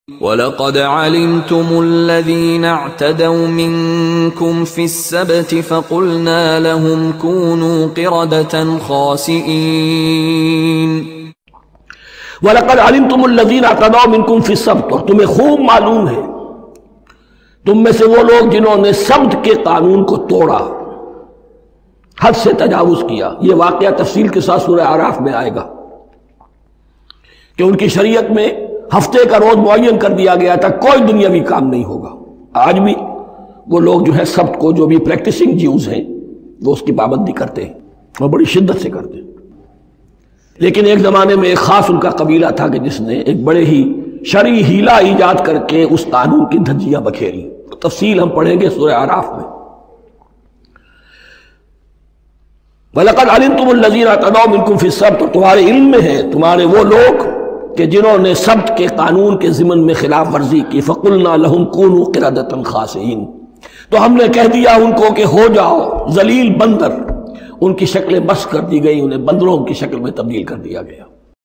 وَلَقَدْ عَلِمْتُمُ الَّذِينَ اعْتَدَوْا مِنْكُمْ فِي السَّبْتِ فَقُلْنَا لَهُمْ كُونُوا قِرَدَةً خَاسِئِينَ وَلَقَدْ عَلِمْتُمُ الَّذِينَ اعْتَدَوْا مِنْكُمْ فِي السَّبْتِ، اور تمہیں خوب معلوم ہے تم میں سے وہ لوگ جنہوں نے سبت کے قانون کو توڑا، حد سے تجاوز کیا۔ یہ واقعہ تفصیل کے ساتھ سورہ اعراف میں آئے گا کہ ان کی شریعت میں ہفتے کا روز معین کر دیا گیا تھا، کوئی دنیاوی کام نہیں ہوگا۔ آج بھی وہ لوگ جو ہے سبت کو، جو بھی پریکٹسنگ جیوز ہیں، وہ اس کی پابندی کرتے ہیں اور بڑی شدت سے کرتے ہیں۔ لیکن ایک زمانے میں ایک خاص ان کا قبیلہ تھا کہ جس نے ایک بڑے ہی شرعی ہیلا ایجاد کر کے اس قانون کی دھجیاں بکھیری۔ تفصیل ہم پڑھیں گے سورہ اعراف میں۔ وَلَقَدْ عَلِمْتُمُ الَّذِينَ اعْتَدَوْا مِنْكُمْ فِي السَّبْتِ، اور تمہارے علم میں ہے تمہارے وہ لوگ کہ جنہوں نے سبت کے قانون کے ضمن میں خلاف ورزی کی۔ فَقُلْنَا لَهُمْ كُونُوا قِرَدَةً خَاسِئِينَ، تو ہم نے کہہ دیا ان کو کہ ہو جاؤ ذلیل بندر۔ ان کی شکلیں بس کر دی گئی، انہیں بندروں کی شکل میں تبدیل کر دیا گیا۔